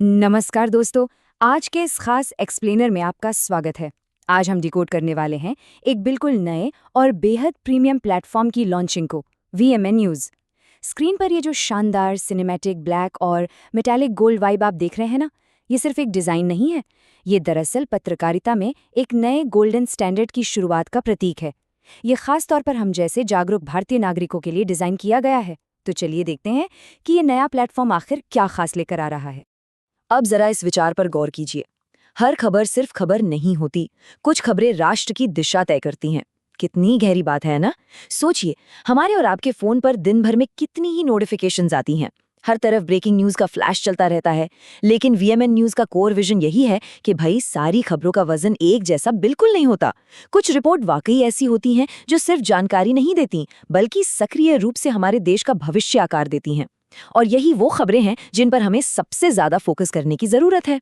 नमस्कार दोस्तों। आज के इस खास एक्सप्लेनर में आपका स्वागत है। आज हम डिकोड करने वाले हैं एक बिल्कुल नए और बेहद प्रीमियम प्लेटफॉर्म की लॉन्चिंग को, VMN न्यूज़। स्क्रीन पर ये जो शानदार सिनेमैटिक ब्लैक और मेटालिक गोल्ड वाइब आप देख रहे हैं ना, ये सिर्फ एक डिज़ाइन नहीं है। ये दरअसल पत्रकारिता में एक नए गोल्डन स्टैंडर्ड की शुरुआत का प्रतीक है। ये खास तौर पर हम जैसे जागरूक भारतीय नागरिकों के लिए डिज़ाइन किया गया है। तो चलिए देखते हैं कि ये नया प्लेटफॉर्म आखिर क्या खास लेकर आ रहा है। अब जरा इस विचार पर गौर कीजिए। हर खबर सिर्फ खबर नहीं होती, कुछ खबरें राष्ट्र की दिशा तय करती हैं। कितनी गहरी बात है ना? सोचिए, हमारे और आपके फोन पर दिन भर में कितनी ही नोटिफिकेशंस आती हैं। हर तरफ ब्रेकिंग न्यूज का फ्लैश चलता रहता है। लेकिन VMN न्यूज का कोर विजन यही है कि भाई सारी खबरों का वजन एक जैसा बिल्कुल नहीं होता। कुछ रिपोर्ट वाकई ऐसी होती हैं जो सिर्फ जानकारी नहीं देती, बल्कि सक्रिय रूप से हमारे देश का भविष्य आकार देती हैं। और यही वो खबरें हैं जिन पर हमें सबसे ज्यादा फोकस करने की जरूरत है।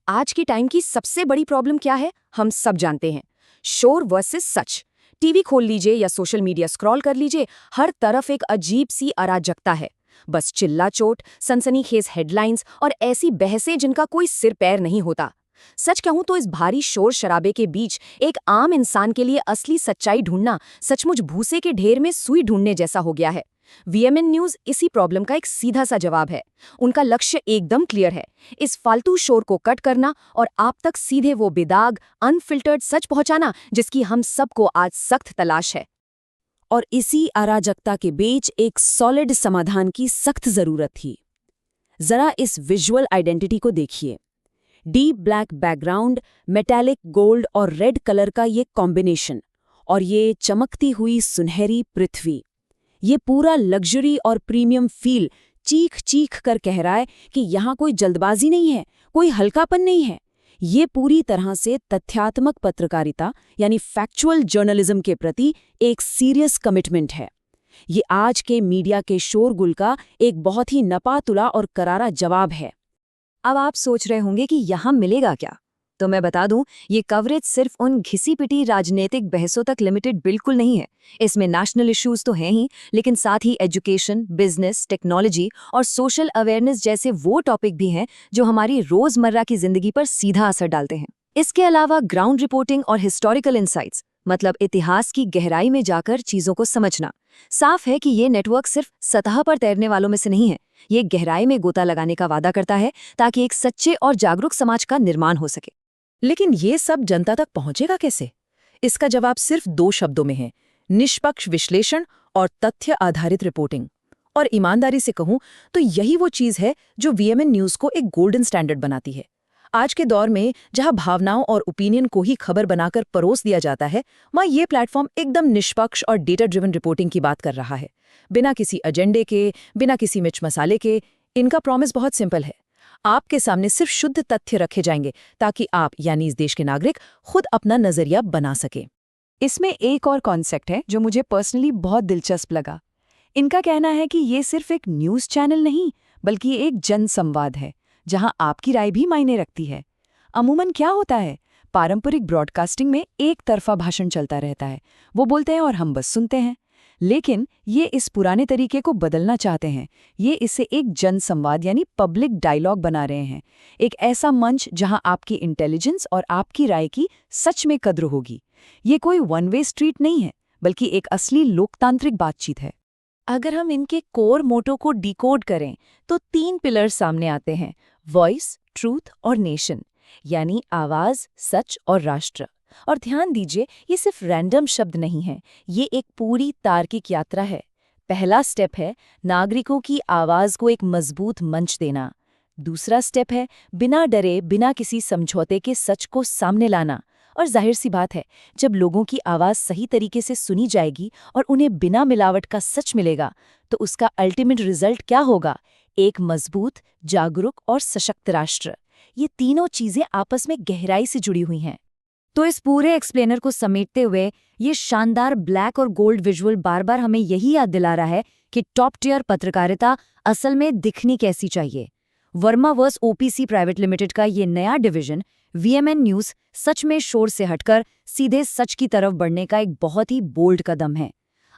आज के टाइम की सबसे बड़ी प्रॉब्लम क्या है, हम सब जानते हैं। शोर वर्सेस सच। टीवी खोल लीजिए या सोशल मीडिया स्क्रॉल कर लीजिए, हर तरफ एक अजीब सी अराजकता है। बस चिल्ला चोट, सनसनीखेज हेडलाइंस और ऐसी बहसें जिनका कोई सिर पैर नहीं होता। सच कहूं तो इस भारी शोर शराबे के बीच एक आम इंसान के लिए असली सच्चाई ढूंढना सचमुच भूसे के ढेर में सुई ढूंढने जैसा हो गया है। VMN न्यूज इसी प्रॉब्लम का एक सीधा सा जवाब है। उनका लक्ष्य एकदम क्लियर है, इस फालतू शोर को कट करना और आप तक सीधे वो बेदाग अनफिल्टर्ड सच पहुंचाना जिसकी हम सबको आज सख्त तलाश है। और इसी अराजकता के बीच एक सॉलिड समाधान की सख्त जरूरत थी। जरा इस विजुअल आइडेंटिटी को देखिए। Deep black background, metallic gold और रेड कलर का ये कॉम्बिनेशन, और ये चमकती हुई सुनहरी पृथ्वी, ये पूरा लग्जरी और प्रीमियम फील चीख चीख कर कह रहा है कि यहाँ कोई जल्दबाजी नहीं है, कोई हल्कापन नहीं है। ये पूरी तरह से तथ्यात्मक पत्रकारिता यानी फैक्चुअल जर्नलिज्म के प्रति एक सीरियस कमिटमेंट है। ये आज के मीडिया के शोरगुल का एक बहुत ही नपातुला और करारा जवाब है। अब आप सोच रहे होंगे कि यहाँ मिलेगा क्या? तो मैं बता दूं, ये कवरेज सिर्फ उन घिसी-पिटी राजनीतिक बहसों तक लिमिटेड बिल्कुल नहीं है। इसमें नेशनल इश्यूज तो हैं ही, लेकिन साथ ही एजुकेशन, बिजनेस, टेक्नोलॉजी और सोशल अवेयरनेस जैसे वो टॉपिक भी हैं जो हमारी रोजमर्रा की जिंदगी पर सीधा असर डालते हैं। इसके अलावा ग्राउंड रिपोर्टिंग और हिस्टोरिकल इंसाइट्स, मतलब इतिहास की गहराई में जाकर चीजों को समझना। साफ है कि ये नेटवर्क सिर्फ सतह पर तैरने वालों में से नहीं है, ये गहराई में गोता लगाने का वादा करता है ताकि एक सच्चे और जागरूक समाज का निर्माण हो सके। लेकिन ये सब जनता तक पहुंचेगा कैसे? इसका जवाब सिर्फ दो शब्दों में है: निष्पक्ष विश्लेषण और तथ्य आधारित रिपोर्टिंग। और ईमानदारी से कहूं तो यही वो चीज है जो VMN न्यूज को एक गोल्डन स्टैंडर्ड बनाती है। आज के दौर में जहां भावनाओं और ओपिनियन को ही खबर बनाकर परोस दिया जाता है, वहां ये प्लेटफॉर्म एकदम निष्पक्ष और डेटा ड्रिवन रिपोर्टिंग की बात कर रहा है, बिना किसी एजेंडे के, बिना किसी मिर्च मसाले के। इनका प्रॉमिस बहुत सिंपल है। आपके सामने सिर्फ शुद्ध तथ्य रखे जाएंगे ताकि आप यानी इस देश के नागरिक खुद अपना नजरिया बना सके। इसमें एक और कॉन्सेप्ट है जो मुझे पर्सनली बहुत दिलचस्प लगा। इनका कहना है कि ये सिर्फ एक न्यूज़ चैनल नहीं, बल्कि एक जन संवाद है जहां आपकी राय भी मायने रखती है। अमूमन क्या होता है, पारंपरिक ब्रॉडकास्टिंग में एक तरफा भाषण चलता रहता है, वो बोलते हैं और हम बस सुनते हैं। लेकिन ये इस पुराने तरीके को बदलना चाहते हैं। ये इसे एक जन संवाद यानी पब्लिक डायलॉग बना रहे हैं, एक ऐसा मंच जहां आपकी इंटेलिजेंस और आपकी राय की सच में कद्र होगी। ये कोई वन वे स्ट्रीट नहीं है, बल्कि एक असली लोकतांत्रिक बातचीत है। अगर हम इनके कोर मोटो को डिकोड करें तो 3 पिलर सामने आते हैं: वॉइस, ट्रूथ और नेशन, यानी आवाज, सच और राष्ट्र। और ध्यान दीजिए, ये सिर्फ रैंडम शब्द नहीं है, ये एक पूरी तार्किक यात्रा है। पहला स्टेप है नागरिकों की आवाज को एक मजबूत मंच देना। दूसरा स्टेप है बिना डरे, बिना किसी समझौते के सच को सामने लाना। और जाहिर सी बात है, जब लोगों की आवाज सही तरीके से सुनी जाएगी और उन्हें बिना मिलावट का सच मिलेगा, तो उसका अल्टीमेट रिजल्ट क्या होगा? एक मजबूत, जागरूक और सशक्त राष्ट्र। ये तीनों चीजें आपस में गहराई से जुड़ी हुई हैं। तो इस पूरे एक्सप्लेनर को समेटते हुए ये शानदार ब्लैक और गोल्ड विजुअल बार बार हमें यही याद दिला रहा है कि टॉप टियर पत्रकारिता असल में दिखनी कैसी चाहिए। Verma versus OPC private limited का ये नया डिवीजन VMN न्यूज सच में शोर से हटकर सीधे सच की तरफ बढ़ने का एक बहुत ही बोल्ड कदम है।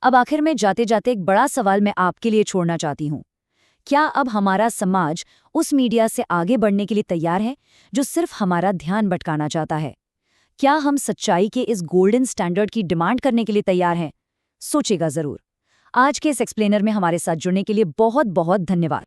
अब आखिर में जाते जाते एक बड़ा सवाल मैं आपके लिए छोड़ना चाहती हूँ। क्या अब हमारा समाज उस मीडिया से आगे बढ़ने के लिए तैयार है जो सिर्फ हमारा ध्यान भटकाना चाहता है? क्या हम सच्चाई के इस गोल्डन स्टैंडर्ड की डिमांड करने के लिए तैयार हैं? सोचेगा जरूर। आज के इस एक्सप्लेनर में हमारे साथ जुड़ने के लिए बहुत बहुत धन्यवाद।